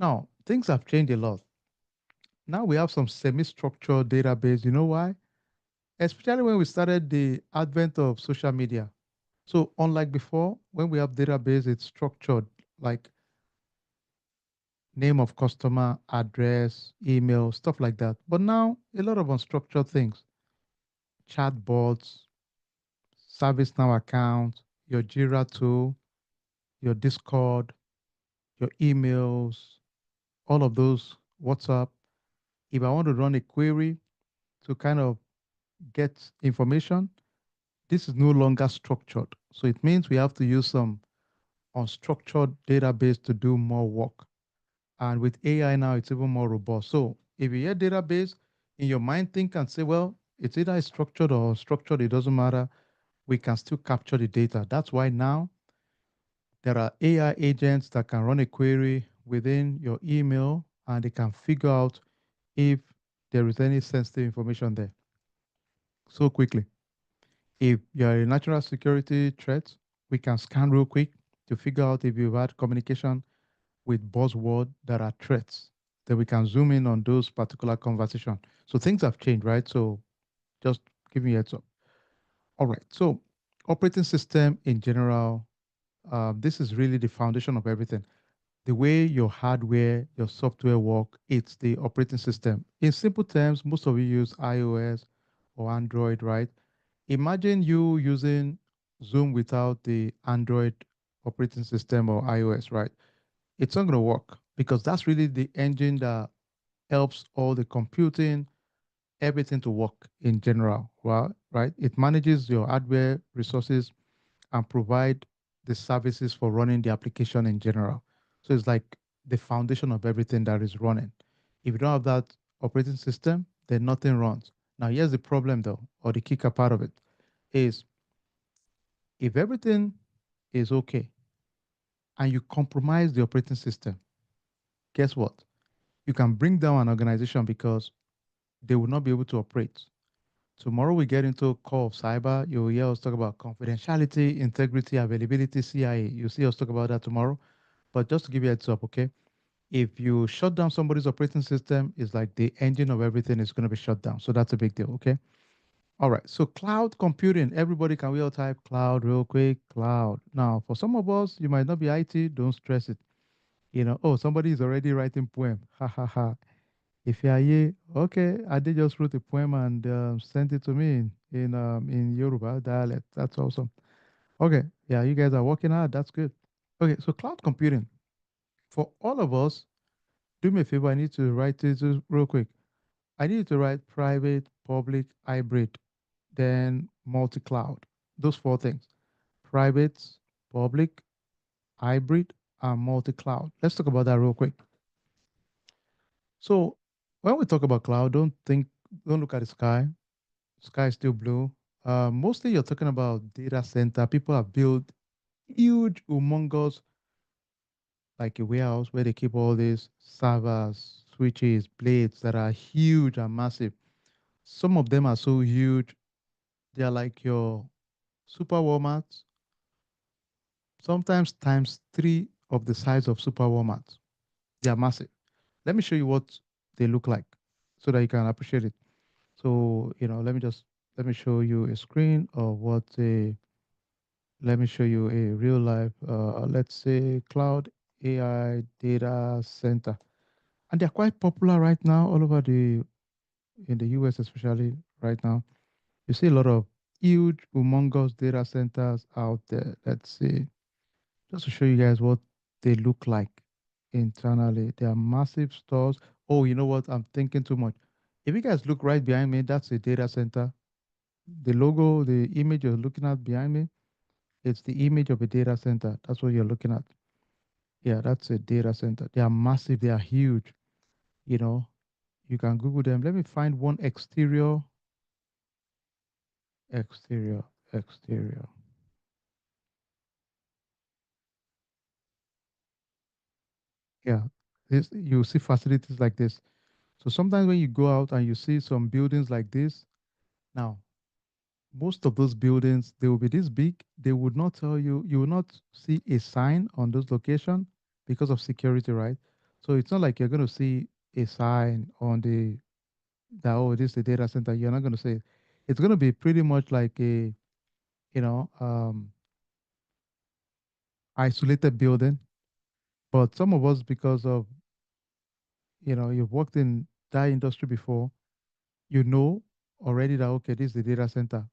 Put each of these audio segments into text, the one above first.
Now, things have changed a lot. Now we have some semi-structured database. You know why? Especially when we started the advent of social media. So unlike before, when we have database, it's structured, like name of customer, address, email, stuff like that. But now a lot of unstructured things, chatbots, ServiceNow account, your Jira tool, your Discord, your emails, all of those, WhatsApp. If I want to run a query to kind of get information, this is no longer structured. So it means we have to use some unstructured database to do more work. And with AI now, it's even more robust. So if you hear database, in your mind, think and say, well, it's either structured or structured, it doesn't matter. We can still capture the data. That's why now there are AI agents that can run a query within your email and they can figure out if there is any sensitive information there so quickly. If you're a national security threat, we can scan real quick to figure out if you've had communication with buzzword that are threats. Then we can zoom in on those particular conversation. So things have changed, right? So just give me a heads up. All right. So operating system in general, this is really the foundation of everything. The way your hardware, your software work, it's the operating system. In simple terms, most of you use iOS or Android, right? Imagine you using Zoom without the Android operating system or iOS, right? It's not going to work because that's really the engine that helps all the computing, everything to work in general, well, right? It manages your hardware resources and provide the services for running the application in general. So it's like the foundation of everything that is running. If you don't have that operating system, then nothing runs. Now, here's the problem though, or the kicker part of it is if everything is okay and you compromise the operating system, guess what? You can bring down an organization because they will not be able to operate. Tomorrow we get into core of cyber. You'll hear us talk about confidentiality, integrity, availability, CIA. You see us talk about that tomorrow. But just to give you a heads up, okay? If you shut down somebody's operating system, it's like the engine of everything is going to be shut down. So that's a big deal, okay? All right. So cloud computing, everybody can we all type cloud real quick? Cloud. Now, for some of us, you might not be IT, don't stress it. Oh, somebody is already writing poem. Ha ha ha. If you are here, okay, I did just wrote a poem and sent it to me in Yoruba dialect. That's awesome. Okay, yeah, you guys are working hard. That's good. Okay, so cloud computing for all of us. Do me a favor. I need to write this real quick. I need to write private, public, hybrid, then multi-cloud. Those four things: private, public, hybrid, and multi-cloud. Let's talk about that real quick. So when we talk about cloud, don't look at the sky. Sky is still blue. Mostly you're talking about data center. People have built huge, humongous, like a warehouse where they keep all these servers, switches, blades that are huge and massive. Some of them are so huge, they are like your super Walmarts, sometimes times three of the size of super Walmarts. They are massive. Let me show you what they look like so that you can appreciate it. So, let me show you a screen of what a let me show you a real life, let's say cloud AI data center. And they're quite popular right now all over in the US, especially right now. You see a lot of huge, humongous data centers out there. Let's see, just to show you guys what they look like internally. They are massive stores. Oh, you know what? I'm thinking too much. If you guys look right behind me, that's a data center. The logo, the image you're looking at behind me, it's the image of a data center. That's what you're looking at. Yeah, that's a data center. They are massive. They are huge. You know, you can Google them. Let me find one exterior, exterior. Yeah, this you see facilities like this. So sometimes when you go out and you see some buildings like this, now most of those buildings they will be this big. They would not tell you. You will not see a sign on those location because of security, right? So it's not like you're going to see a sign on the that, oh, this is the data center. You're not going to say it. It's going to be pretty much like a, you know, isolated building. But some of us, because of, you've worked in that industry before, you know already that, okay, this is the data center.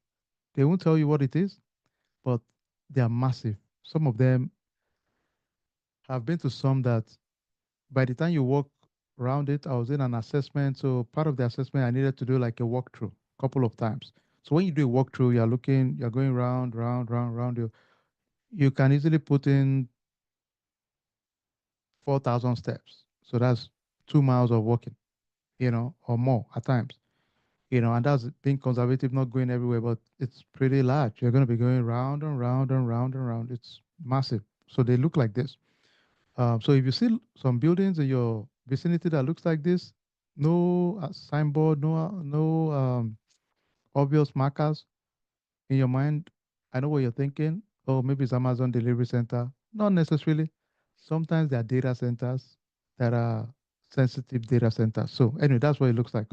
They won't tell you what it is, but they are massive. Some of them have been to some that by the time you walk around it, I was in an assessment. So part of the assessment, I needed to do like a walkthrough a couple of times. So when you do a walkthrough, you're going round, round, round, round. You can easily put in 4,000 steps. So that's 2 miles of walking, or more at times, and that's being conservative, not going everywhere, but it's pretty large. You're going to be going round and round and round and round. It's massive. So they look like this. So if you see some buildings in your vicinity that looks like this, no signboard, no obvious markers in your mind, I know what you're thinking. Oh, maybe it's Amazon delivery center. Not necessarily. Sometimes there are data centers that are sensitive data centers. So anyway, that's what it looks like.